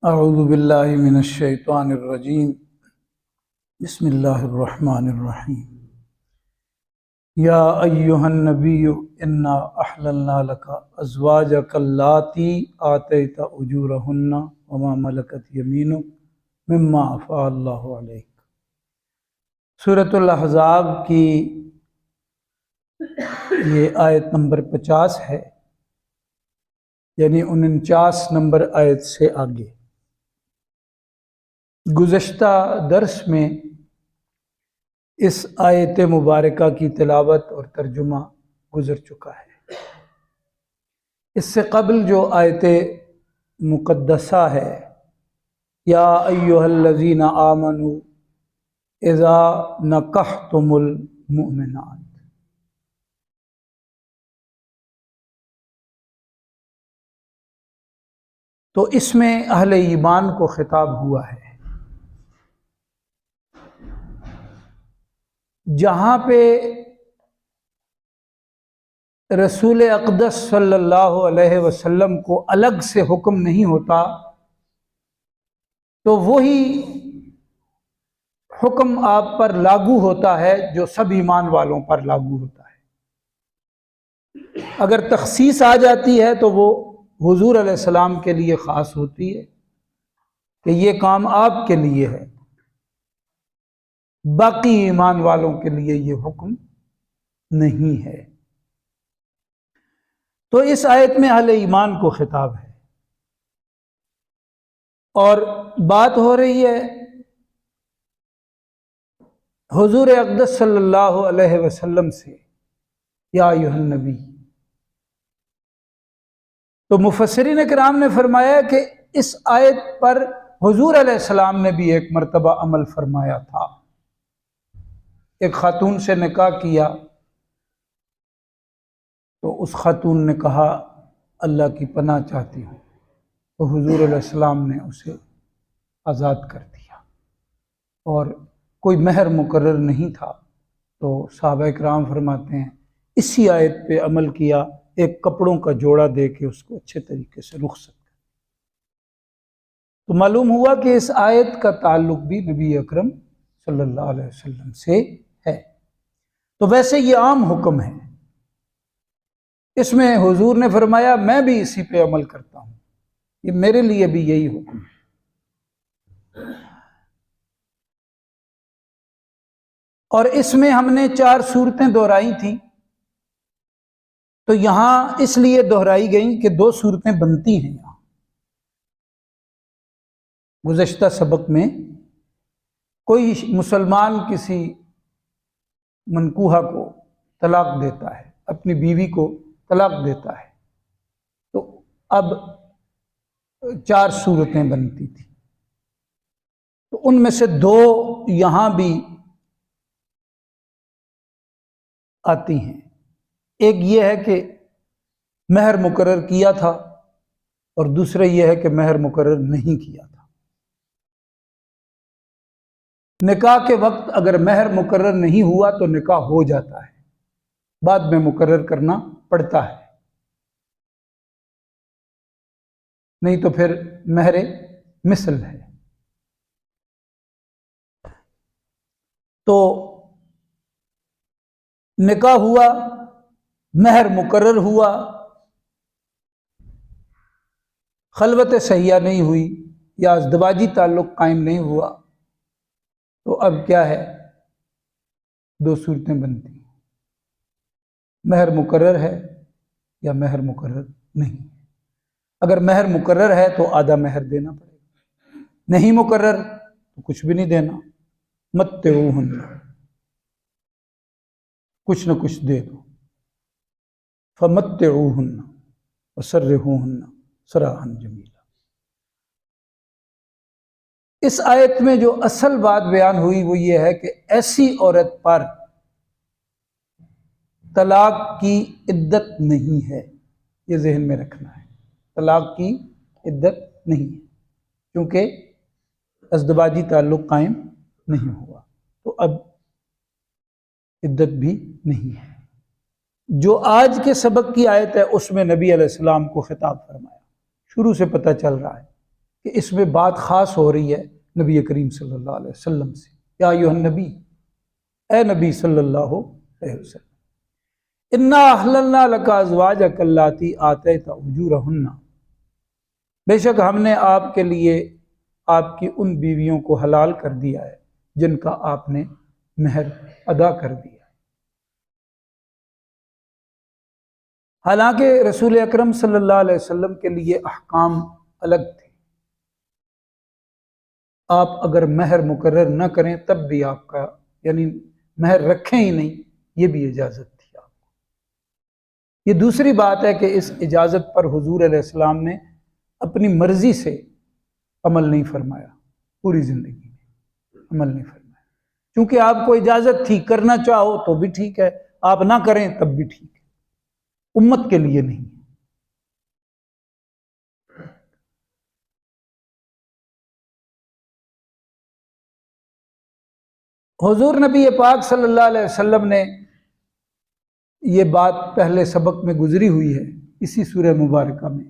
اعوذ باللہ من الشیطان الرجیم بسم اللہ الرحمن الرحیم یا ایہا النبی انا احللنا لک ازواجک اللاتی آتیت اجورہن وما ملکت یمینک مما افاء اللہ علیک۔ سورۃ الاحزاب کی یہ آیت نمبر 50 ہے، یعنی 49 نمبر آیت سے آگے۔ گزشتہ درس میں اس آیت مبارکہ کی تلاوت اور ترجمہ گزر چکا ہے۔ اس سے قبل جو آیت مقدسہ ہے، یا ایھا الذین آمنوا اذا نکحتم المؤمنات، تو اس میں اہل ایمان کو خطاب ہوا ہے۔ جہاں پہ رسول اقدس صلی اللہ علیہ وسلم کو الگ سے حکم نہیں ہوتا، تو وہی حکم آپ پر لاگو ہوتا ہے جو سب ایمان والوں پر لاگو ہوتا ہے۔ اگر تخصیص آ جاتی ہے تو وہ حضور علیہ السلام کے لیے خاص ہوتی ہے کہ یہ کام آپ کے لیے ہے، باقی ایمان والوں کے لیے یہ حکم نہیں ہے۔ تو اس آیت میں اہل ایمان کو خطاب ہے، اور بات ہو رہی ہے حضور اقدس صلی اللہ علیہ وسلم سے، یا ایھا النبی۔ تو مفسرین کرام نے فرمایا کہ اس آیت پر حضور علیہ السلام نے بھی ایک مرتبہ عمل فرمایا تھا۔ ایک خاتون سے نکاح کیا تو اس خاتون نے کہا اللہ کی پناہ چاہتی ہوں، تو حضور علیہ السلام نے اسے آزاد کر دیا، اور کوئی مہر مقرر نہیں تھا، تو صحابہ کرام فرماتے ہیں اسی آیت پہ عمل کیا، ایک کپڑوں کا جوڑا دے کے اس کو اچھے طریقے سے رخصت کر۔ تو معلوم ہوا کہ اس آیت کا تعلق بھی نبی اکرم صلی اللہ علیہ وسلم سے ہے۔ تو ویسے یہ عام حکم ہے، اس میں حضور نے فرمایا میں بھی اسی پہ عمل کرتا ہوں، یہ میرے لیے بھی یہی حکم ہے۔ اور اس میں ہم نے 4 صورتیں دہرائی تھیں، تو یہاں اس لیے دہرائی گئیں کہ 2 صورتیں بنتی ہیں یہاں۔ گزشتہ سبق میں کوئی مسلمان کسی منکوحہ کو طلاق دیتا ہے، اپنی بیوی کو طلاق دیتا ہے، تو اب 4 صورتیں بنتی تھیں، تو ان میں سے 2 یہاں بھی آتی ہیں۔ ایک یہ ہے کہ مہر مقرر کیا تھا، اور دوسرا یہ ہے کہ مہر مقرر نہیں کیا تھا۔ نکاح کے وقت اگر مہر مقرر نہیں ہوا تو نکاح ہو جاتا ہے، بعد میں مقرر کرنا پڑتا ہے، نہیں تو پھر مہر مثل ہے۔ تو نکاح ہوا، مہر مقرر ہوا، خلوت صحیحہ نہیں ہوئی یا ازدواجی تعلق قائم نہیں ہوا، تو اب کیا ہے، 2 صورتیں بنتی ہیں، مہر مقرر ہے یا مہر مقرر نہیں ہے۔ اگر مہر مقرر ہے تو آدھا مہر دینا پڑے گا، نہیں مقرر تو کچھ بھی نہیں دینا، متعوہن، کچھ نہ کچھ دے دو، فمتعوہن وسرحوہن سراحا جمیلا۔ اس آیت میں جو اصل بات بیان ہوئی وہ یہ ہے کہ ایسی عورت پر طلاق کی عدت نہیں ہے، یہ ذہن میں رکھنا ہے، طلاق کی عدت نہیں ہے، کیونکہ ازدواجی تعلق قائم نہیں ہوا، تو اب عدت بھی نہیں ہے۔ جو آج کے سبق کی آیت ہے اس میں نبی علیہ السلام کو خطاب فرمایا، شروع سے پتہ چل رہا ہے کہ اس میں بات خاص ہو رہی ہے نبی کریم صلی اللہ علیہ وسلم سے، یا ایھا النبی، اے نبی صلی اللہ علیہ وسلم، انا احللنا لک ازواجک اللاتی آتیت اجورہن، بے شک ہم نے آپ کے لیے آپ کی ان بیویوں کو حلال کر دیا ہے جن کا آپ نے مہر ادا کر دیا۔ حالانکہ رسول اکرم صلی اللہ علیہ وسلم کے لیے احکام الگ تھے، آپ اگر مہر مقرر نہ کریں تب بھی آپ کا یعنی مہر رکھیں ہی نہیں، یہ بھی اجازت تھی آپ کو۔ یہ دوسری بات ہے کہ اس اجازت پر حضور علیہ السلام نے اپنی مرضی سے عمل نہیں فرمایا، پوری زندگی میں عمل نہیں فرمایا، چونکہ آپ کو اجازت تھی، کرنا چاہو تو بھی ٹھیک ہے، آپ نہ کریں تب بھی ٹھیک ہے، امت کے لیے نہیں۔ حضور نبی پاک صلی اللہ علیہ وسلم نے یہ بات پہلے سبق میں گزری ہوئی ہے، اسی سورہ مبارکہ میں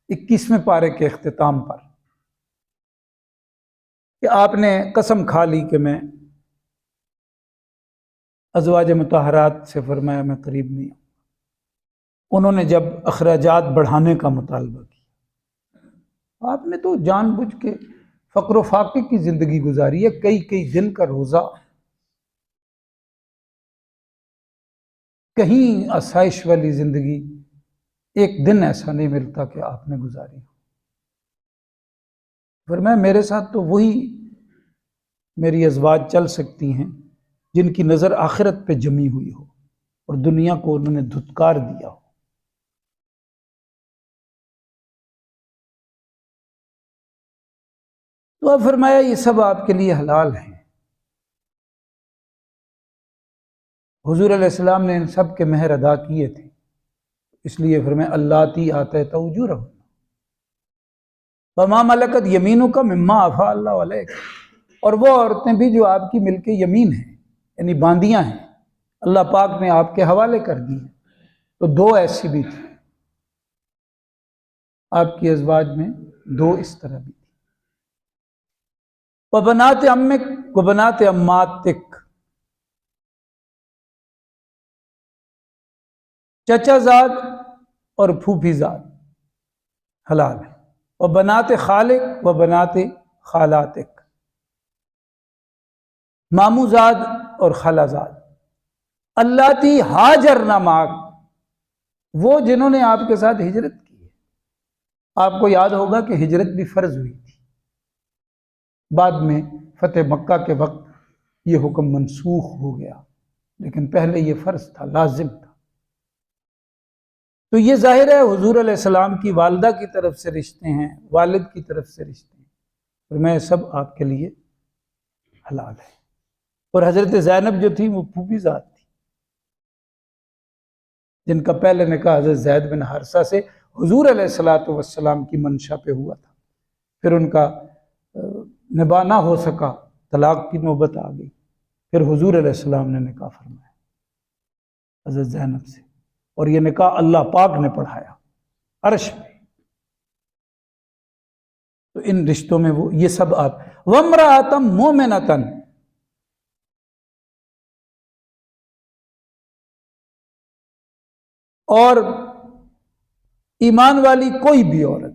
21ویں پارے کے اختتام پر، کہ آپ نے قسم کھا لی کہ میں ازواج مطہرات سے فرمایا میں قریب نہیں ہوں۔ انہوں نے جب اخراجات بڑھانے کا مطالبہ کیا، آپ نے تو جان بوجھ کے فقر و فاقے کی زندگی گزاری ہے، کئی دن کا روزہ، کہیں آسائش والی زندگی، ایک دن ایسا نہیں ملتا کہ آپ نے گزاری ہو۔ فرمایا میرے ساتھ تو وہی میری ازواج چل سکتی ہیں جن کی نظر آخرت پہ جمی ہوئی ہو اور دنیا کو انہوں نے دھتکار دیا ہو۔ تو اب فرمایا یہ سب آپ کے لیے حلال ہیں۔ حضور علیہ السلام نے ان سب کے مہر ادا کیے تھے، اس لیے فرمایا اللاتی آتیت اجورہن وما ملکت یمینک مما افاء اللہ علیک، اور وہ عورتیں بھی جو آپ کی ملک یمین ہیں یعنی باندیاں ہیں، اللہ پاک نے آپ کے حوالے کر دی ہیں۔ تو دو ایسی بھی تھی آپ کی ازواج میں، دو اس طرح بھی تھی۔ وبنات عمک وبنات عماتک، چچا زاد اور پھوپھی زاد حلال ہے، وبنات خالک وبنات خالاتک، مامو زاد اور خالہ زاد، اللاتی ہاجرن معک، وہ جنہوں نے آپ کے ساتھ ہجرت کی ہے۔ آپ کو یاد ہوگا کہ ہجرت بھی فرض ہوئی تھی، بعد میں فتح مکہ کے وقت یہ حکم منسوخ ہو گیا، لیکن پہلے یہ فرض تھا، لازم تھا۔ تو یہ ظاہر ہے حضور علیہ السلام کی والدہ کی طرف سے رشتے ہیں، والد کی طرف سے رشتے ہیں، اور میں سب آپ کے لیے حلال ہے۔ اور حضرت زینب جو تھی وہ پھوپھی ذات تھی، جن کا پہلے نکاح حضرت زید بن حارثہ سے حضور علیہ السلام کی منشا پہ ہوا تھا، پھر ان کا نباہ نہ ہو سکا، طلاق کی نوبت آ گئی، پھر حضور علیہ السلام نے نکاح فرمایا حضرت زینب سے، اور یہ نکاح اللہ پاک نے پڑھایا عرش پہ۔ تو ان رشتوں میں وہ یہ سب آپ وامرأۃ مؤمنۃ، اور ایمان والی کوئی بھی عورت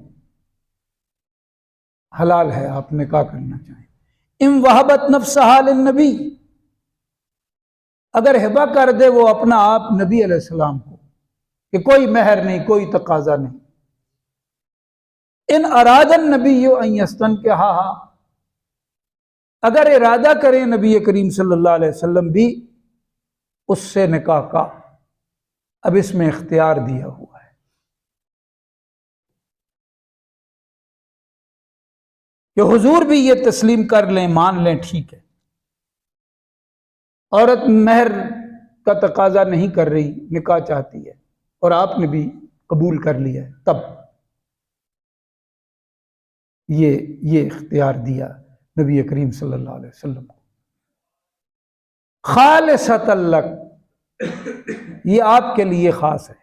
حلال ہے، آپ نکاح کرنا چاہیں۔ ان وہبت نفسہا للنبی، اگر ہبہ کر دے وہ اپنا آپ نبی علیہ السلام کو، کہ کوئی مہر نہیں، کوئی تقاضا نہیں۔ ان اراد النبی ان یستنکحہا، اگر ارادہ کریں نبی کریم صلی اللہ علیہ وسلم بھی اس سے نکاح کا، اب اس میں اختیار دیا ہوا ہے کہ حضور بھی یہ تسلیم کر لیں، مان لیں، ٹھیک ہے عورت مہر کا تقاضا نہیں کر رہی، نکاح چاہتی ہے، اور آپ نے بھی قبول کر لیا ہے، تب یہ اختیار دیا نبی کریم صلی اللہ علیہ وسلم کو۔ خالصۃ لک، یہ آپ کے لیے خاص ہے،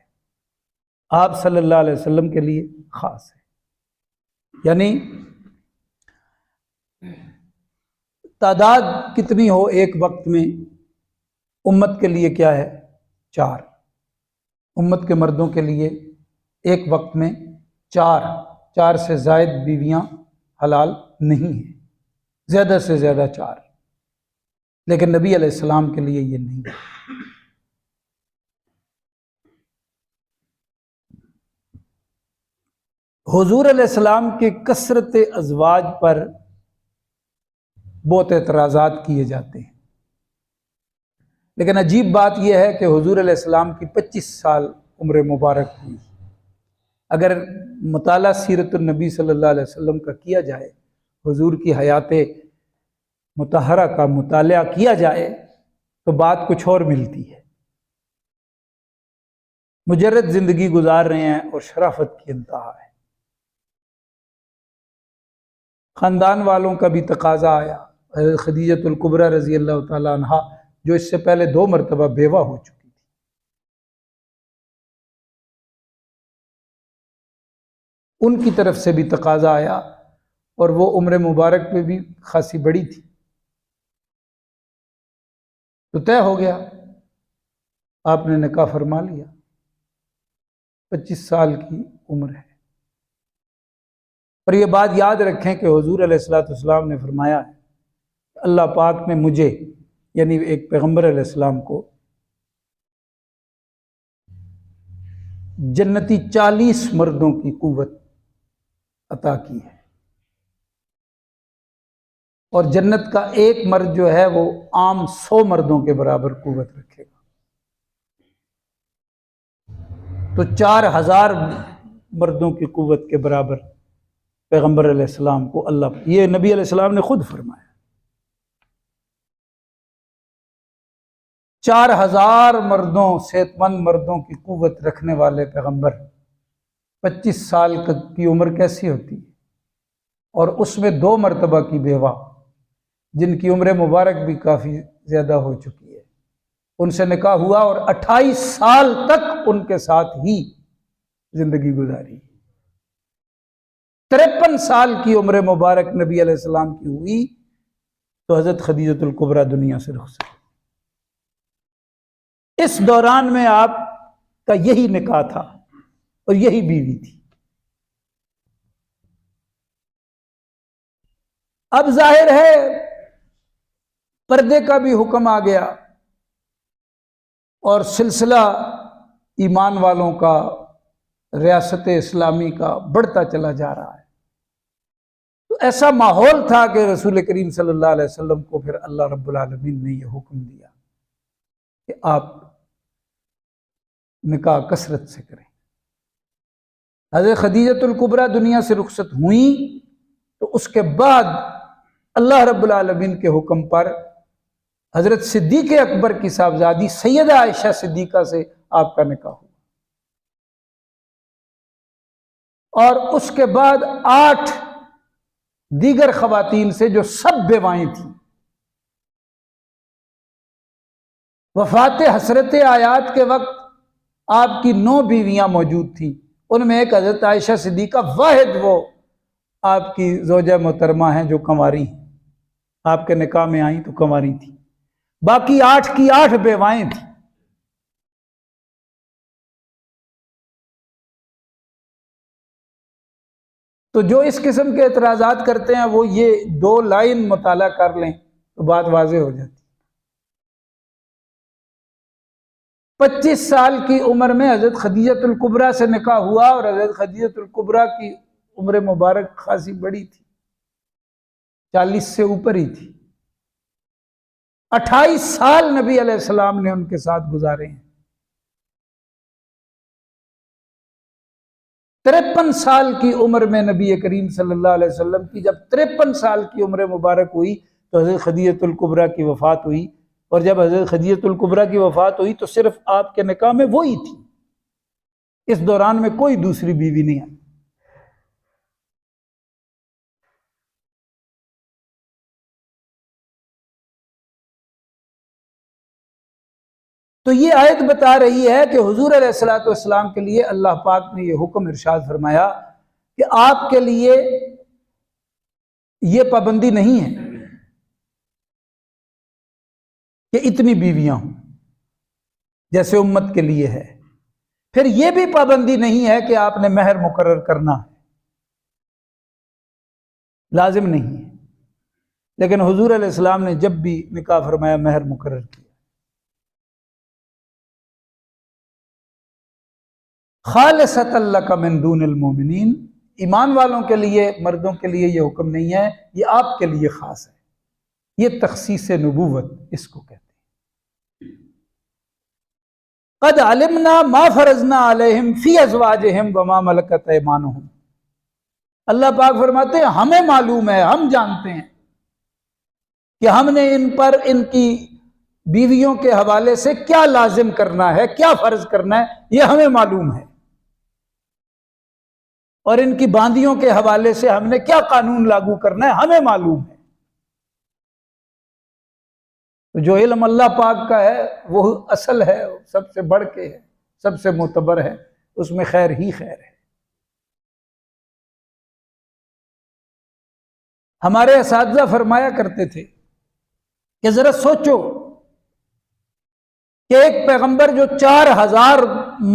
آپ صلی اللہ علیہ وسلم کے لیے خاص ہے، یعنی تعداد کتنی ہو ایک وقت میں، امت کے لیے کیا ہے؟ 4۔ امت کے مردوں کے لیے ایک وقت میں 4 سے زائد بیویاں حلال نہیں ہیں، زیادہ سے زیادہ 4، لیکن نبی علیہ السلام کے لیے یہ نہیں ہے۔ حضور علیہ السلام کے کثرت ازواج پر بہت اعتراضات کیے جاتے ہیں، لیکن عجیب بات یہ ہے کہ حضور علیہ السلام کی 25 سال عمر مبارک ہوئی۔ اگر مطالعہ سیرت النبی صلی اللہ علیہ وسلم کا کیا جائے، حضور کی حیات مطہرہ کا مطالعہ کیا جائے تو بات کچھ اور ملتی ہے۔ مجرد زندگی گزار رہے ہیں اور شرافت کی انتہا ہے۔ خاندان والوں کا بھی تقاضا آیا۔ حضرت خدیجۃ الکبریٰ رضی اللہ تعالیٰ عنہا، جو اس سے پہلے 2 مرتبہ بیوہ ہو چکی تھی، ان کی طرف سے بھی تقاضا آیا، اور وہ عمر مبارک پہ بھی خاصی بڑی تھی، تو طے ہو گیا، آپ نے نکاح فرما لیا۔ 25 سال کی عمر ہے۔ اور یہ بات یاد رکھیں کہ حضور علیہ السلام نے فرمایا ہے کہ اللہ پاک نے مجھے، یعنی ایک پیغمبر علیہ السلام کو، جنتی 40 مردوں کی قوت عطا کی ہے، اور جنت کا ایک مرد جو ہے وہ عام 100 مردوں کے برابر قوت رکھے گا۔ تو 4000 مردوں کی قوت کے برابر پیغمبر علیہ السلام کو اللہ، یہ نبی علیہ السلام نے خود فرمایا، 4000 مردوں، صحت مند مردوں کی قوت رکھنے والے پیغمبر، 25 سال کی عمر کیسی ہوتی ہے؟ اور اس میں 2 مرتبہ کی بیوہ، جن کی عمر مبارک بھی کافی زیادہ ہو چکی ہے، ان سے نکاح ہوا اور 28 سال تک ان کے ساتھ ہی زندگی گزاری۔ 53 سال کی عمر مبارک نبی علیہ السلام کی ہوئی تو حضرت خدیجۃ الکبریٰ دنیا سے رخصت۔ اس دوران میں آپ کا یہی نکاح تھا اور یہی بیوی تھی۔ اب ظاہر ہے پردے کا بھی حکم آ گیا، اور سلسلہ ایمان والوں کا، ریاست اسلامی کا بڑھتا چلا جا رہا ہے۔ تو ایسا ماحول تھا کہ رسول کریم صلی اللہ علیہ وسلم کو پھر اللہ رب العالمین نے یہ حکم دیا کہ آپ نکاح کثرت سے کریں۔ حضرت خدیجۃ الکبریٰ دنیا سے رخصت ہوئیں تو اس کے بعد اللہ رب العالمین کے حکم پر حضرت صدیق اکبر کی صاحبزادی سیدہ عائشہ صدیقہ سے آپ کا نکاح ہوا، اور اس کے بعد 8 دیگر خواتین سے جو سب بیوائیں تھیں۔ وفات حسرت آیات کے وقت آپ کی 9 بیویاں موجود تھیں، ان میں ایک حضرت عائشہ صدیقہ واحد وہ آپ کی زوجہ محترمہ ہیں جو کنواری ہیں، آپ کے نکاح میں آئیں تو کنواری تھیں، باقی 8 کی 8 بیوائیں تھیں۔ تو جو اس قسم کے اعتراضات کرتے ہیں وہ یہ 2 لائن مطالعہ کر لیں تو بات واضح ہو جاتی۔ 25 سال کی عمر میں حضرت خدیجۃ الکبریٰ سے نکاح ہوا، اور حضرت خدیجۃ الکبریٰ کی عمر مبارک خاصی بڑی تھی، 40 سے اوپر ہی تھی۔ 28 سال نبی علیہ السلام نے ان کے ساتھ گزارے ہیں۔ 53 سال کی عمر میں نبی کریم صلی اللہ علیہ وسلم کی جب 53 سال کی عمر مبارک ہوئی تو حضرت خدیجۃ الکبریٰ کی وفات ہوئی، اور جب حضرت خدیجۃ الکبریٰ کی وفات ہوئی تو صرف آپ کے نکاح میں وہی تھی، اس دوران میں کوئی دوسری بیوی نہیں آئی۔ تو یہ آیت بتا رہی ہے کہ حضور علیہ السلام کے لیے اللہ پاک نے یہ حکم ارشاد فرمایا کہ آپ کے لیے یہ پابندی نہیں ہے کہ اتنی بیویاں ہوں جیسے امت کے لیے ہے. پھر یہ بھی پابندی نہیں ہے کہ آپ نے مہر مقرر کرنا ہے، لازم نہیں ہے. لیکن حضور علیہ السلام نے جب بھی نکاح فرمایا مہر مقرر کیا. خالصۃ لک من دون المؤمنین، ایمان والوں کے لیے، مردوں کے لیے یہ حکم نہیں ہے، یہ آپ کے لیے خاص ہے. یہ تخصیص نبوت اس کو کہتے ہیں. قد علمنا ما فرضنا علیہم فی ازواجہم وما ملکت ایمانہم. اللہ پاک فرماتے ہیں ہمیں معلوم ہے، ہم جانتے ہیں کہ ہم نے ان پر ان کی بیویوں کے حوالے سے کیا لازم کرنا ہے، کیا فرض کرنا ہے، یہ ہمیں معلوم ہے. اور ان کی باندیوں کے حوالے سے ہم نے کیا قانون لاگو کرنا ہے، ہمیں معلوم ہے. تو جو علم اللہ پاک کا ہے وہ اصل ہے، سب سے بڑھ کے ہے، سب سے معتبر ہے، اس میں خیر ہی خیر ہے. ہمارے اساتذہ فرمایا کرتے تھے کہ ذرا سوچو کہ ایک پیغمبر جو 4000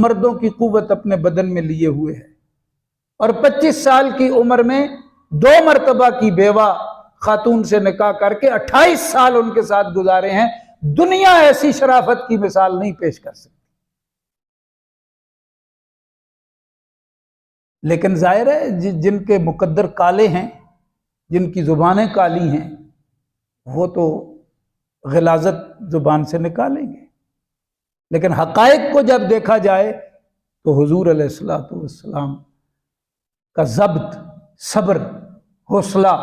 مردوں کی قوت اپنے بدن میں لیے ہوئے ہے اور 25 سال کی عمر میں 2 مرتبہ کی بیوہ خاتون سے نکاح کر کے 28 سال ان کے ساتھ گزارے ہیں، دنیا ایسی شرافت کی مثال نہیں پیش کر سکتی. لیکن ظاہر ہے جن کے مقدر کالے ہیں، جن کی زبانیں کالی ہیں، وہ تو غلاظت زبان سے نکالیں گے. لیکن حقائق کو جب دیکھا جائے تو حضور علیہ السلام کا ضبط، صبر، حوصلہ،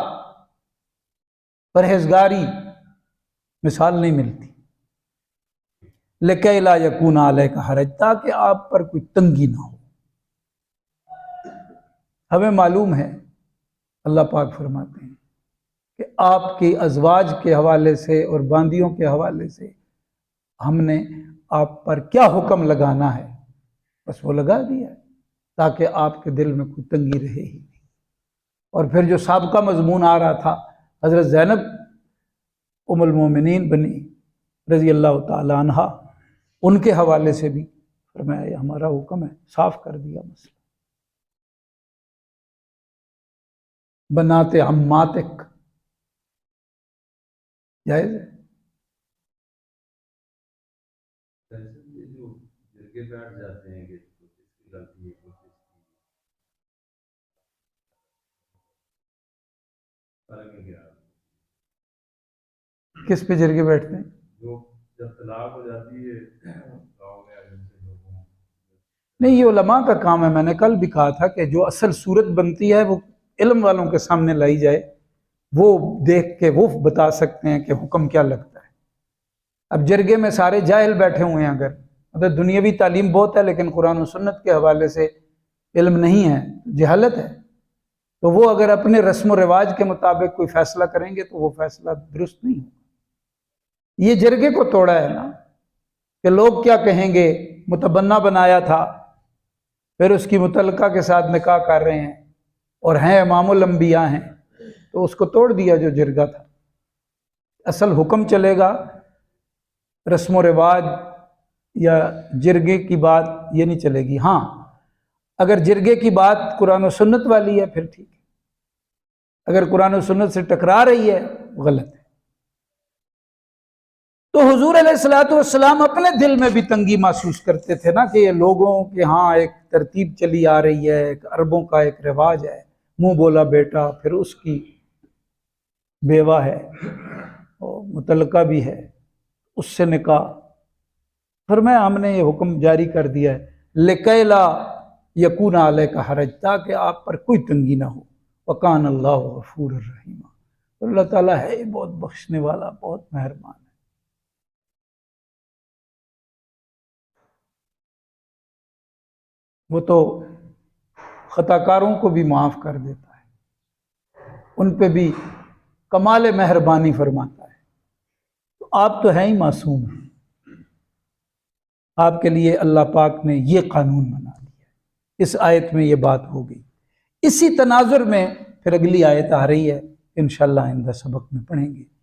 پرہیزگاری مثال نہیں ملتی. لِكَيْ لَا يَكُونَ عَلَيْكَ حَرَجٌ، تاکہ آپ پر کوئی تنگی نہ ہو. ہمیں معلوم ہے، اللہ پاک فرماتے ہیں کہ آپ کی ازواج کے حوالے سے اور باندیوں کے حوالے سے ہم نے آپ پر کیا حکم لگانا ہے، بس وہ لگا دیا ہے تاکہ آپ کے دل میں کوئی تنگی رہے ہی نہیں. اور پھر جو سابقہ مضمون آ رہا تھا، حضرت زینب ام المومنین بنی رضی اللہ تعالی عنہا، ان کے حوالے سے بھی فرمایا یہ ہمارا حکم ہے، صاف کر دیا مسئلہ. بنات عماتک جائز ہے. کس پہ جرگے بیٹھتے ہیں؟ جب طلاق ہو جاتی ہے نہیں، یہ علماء کا کام ہے. میں نے کل بھی کہا تھا کہ جو اصل صورت بنتی ہے وہ علم والوں کے سامنے لائی جائے، وہ دیکھ کے وہ بتا سکتے ہیں کہ حکم کیا لگتا ہے. اب جرگے میں سارے جاہل بیٹھے ہوئے ہیں، اگر مطلب دنیاوی تعلیم بہت ہے لیکن قرآن و سنت کے حوالے سے علم نہیں ہے، جہالت ہے، تو وہ اگر اپنے رسم و رواج کے مطابق کوئی فیصلہ کریں گے تو وہ فیصلہ درست نہیں ہوگا. یہ جرگے کو توڑا ہے نا کہ لوگ کیا کہیں گے، متبنہ بنایا تھا، پھر اس کی متعلقہ کے ساتھ نکاح کر رہے ہیں اور ہیں امام الانبیاء ہیں، تو اس کو توڑ دیا جو جرگہ تھا. اصل حکم چلے گا، رسم و رواج یا جرگے کی بات یہ نہیں چلے گی. ہاں اگر جرگے کی بات قرآن و سنت والی ہے پھر ٹھیک ہے، اگر قرآن و سنت سے ٹکرا رہی ہے غلط ہے. تو حضور علیہ السلام اپنے دل میں بھی تنگی محسوس کرتے تھے نا کہ یہ لوگوں کے ہاں ایک ترتیب چلی آ رہی ہے، ایک عربوں کا ایک رواج ہے، منہ بولا بیٹا، پھر اس کی بیوہ ہے اور متعلقہ بھی ہے، اس سے نکاح. فرمایا ہم نے یہ حکم جاری کر دیا ہے لِكَيْ لَا يَكُونَ عَلَيْكَ حَرَجٌ، تاکہ آپ پر کوئی تنگی نہ ہو. وَكَانَ اللَّهُ غَفُورًا رَحِيمًا، اللہ تعالیٰ ہے بہت بخشنے والا، بہت مہربان ہے. وہ تو خطا کاروں کو بھی معاف کر دیتا ہے، ان پہ بھی کمال مہربانی فرماتا ہے. تو آپ تو ہیں ہی معصوم ہیں، آپ کے لیے اللہ پاک نے یہ قانون بنا دیا. اس آیت میں یہ بات ہو گئی. اسی تناظر میں پھر اگلی آیت آ رہی ہے انشاءاللہ آئندہ سبق میں پڑھیں گے۔